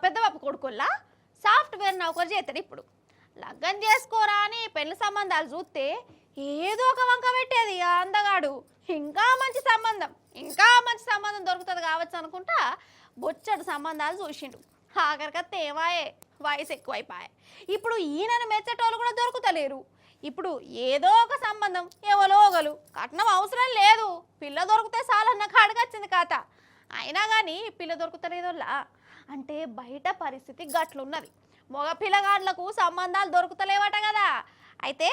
పెద్ద బాబు కొడుకుల్లా సాఫ్ట్వేర్ నౌకరు చేస్తాడు. ఇప్పుడు లగ్గం చేసుకోరా అని పెళ్లి సంబంధాలు చూస్తే ఏదో ఒక వంక పెట్టేది ఆ అందగాడు. ఇంకా మంచి సంబంధం దొరుకుతుంది కావచ్చు అనుకుంటా బొచ్చడు సంబంధాలు చూసిండు. ఆఖరికత్తే ఏమాయే వయసు ఎక్కువైపోయాయి. ఇప్పుడు ఈయనను మెచ్చేటోళ్ళు కూడా దొరుకుతలేరు. ఇప్పుడు ఏదో ఒక సంబంధం ఎవరో ఒకరు కట్నం అవసరం లేదు, పిల్ల దొరికితే చాలన్న కాడికొచ్చింది కథ. అయినా కానీ పిల్ల దొరుకుతలేదోళ్ళా అంటే బయట పరిస్థితి గట్లున్నది. మగ పిల్లగాళ్ళకు సంబంధాలు దొరుకుతలేవట కదా. అయితే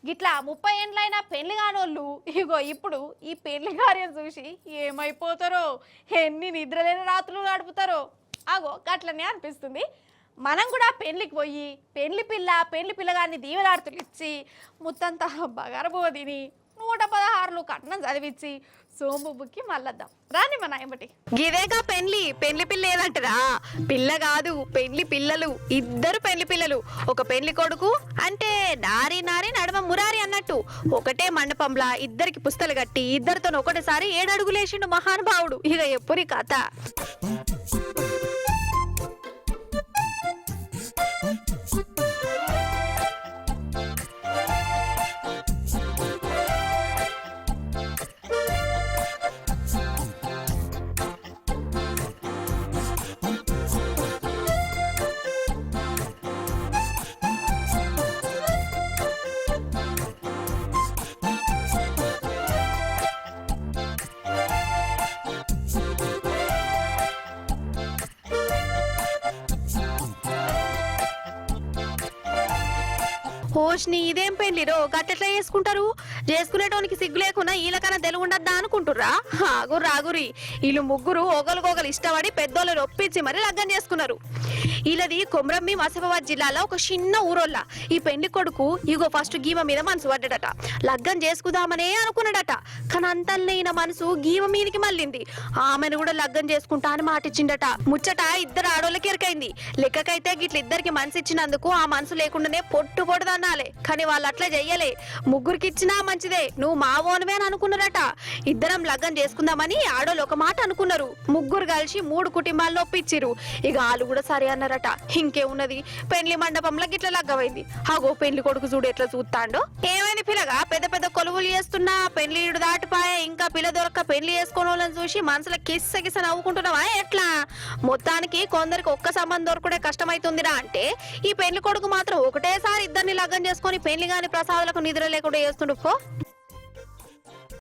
గిట్లా 30 ఏండ్లైనా పెళ్లి కానోళ్ళు ఇగో ఇప్పుడు ఈ పెళ్లి కార్యం చూసి ఏమైపోతారో, ఎన్ని నిద్రలేని రాత్రులు గడుపుతారో అగో గట్లనే అనిపిస్తుంది. మనం కూడా పెళ్లికి పోయి పెళ్లి పిల్లగాన్ని దీవెనార్తులు ఇచ్చి ముత్తంతా బగారబో తిని 116 కట్నం చదివించి సోంబుకి మళ్ళద్దాం రాని మన ఏమిటి. గిదేగా పెళ్లి పిల్ల ఏదంటరా? పిల్ల కాదు, పెళ్లి పిల్లలు. ఇద్దరు పెళ్లి పిల్లలు. ఒక పెళ్లి కొడుకు అంటే నారి నడమ మురారి అన్నట్టు ఒకటే మండపంలా ఇద్దరికి పుస్తలు కట్టి ఇద్దరితో ఒకటేసారి 7 అడుగులేసిండు మహానుభావుడు. ఇక ఎప్పురి కథ. హోష్ని ఇదేం పెళ్లిరో గట్టెట్లా చేసుకుంటారు? చేసుకునేటోనికి సిగ్గు లేకుండా వీళ్ళకన్నా తెలుగు ఉండద్దా అనుకుంటుర్రా? రాగురి వీళ్ళు ముగ్గురు ఒకరికొకరు ఇష్టపడి పెద్దోళ్ళు ఒప్పించి మరి లగ్గం చేసుకున్నారు. వీళ్ళది కొమ్రమ్మి ఆసిఫాబాద్ జిల్లాలో ఒక చిన్న ఊరోళ్ళ. ఈ పెళ్లి కొడుకు ఇగో ఫస్ట్ గీమ మీద మనసు పడ్డాడట. లగ్గం చేసుకుందామనే అనుకున్నాడట. కానీ అంతల్నే ఈయన మనసు గీమ మీదకి మళ్ళింది. ఆమెను కూడా లగ్గం చేసుకుంటా అని మాటిచ్చిండట. ముచ్చట ఇద్దరు ఆడోళ్ళకి ఎరకైంది. లెక్కకైతే గిట్ల ఇద్దరికి మనసు ఇచ్చినందుకు ఆ మనసు లేకుండానే పొట్టు పొడదన్నాలే. కానీ వాళ్ళు అట్లా చెయ్యలే. ముగ్గురికి ఇచ్చినా మంచిదే, నువ్వు మా ఓనవే అని అనుకున్నారట. ఇద్దరం లగ్గం చేసుకుందామని ఆడోళ్ళు ఒక మాట అనుకున్నారు. ముగ్గురు కలిసి 3 కుటుంబాలను ఒప్పించిరు. ఇక వాళ్ళు కూడా సరే అన్నారట. ఇంకేమున్నది, పెళ్లి మండపంలో గిట్ల లగ్గమైంది. అగో పెళ్లి కొడుకు చూడు ఎట్లా చూస్తాండో. ఏమైంది పిల్లగా పెద్ద పెద్ద కొలువులు చేస్తున్నా పెళ్లి దాటిపాయ, ఇంకా పిల్ల దొరక్క పెళ్లి చేసుకునే వాళ్ళని చూసి మనసులో కిస్స నవ్వుకుంటున్నావా ఎట్లా? మొత్తానికి కొందరికి ఒక్క సంబంధం దొరకడే కష్టమైతుందిరా అంటే ఈ పెళ్లి కొడుకు మాత్రం ఒకటేసారి ఇద్దరిని లగ్గం చేసుకొని పెళ్లి గాని ప్రసాదాలకు నిద్ర లేకుండా చేస్తుండు పో.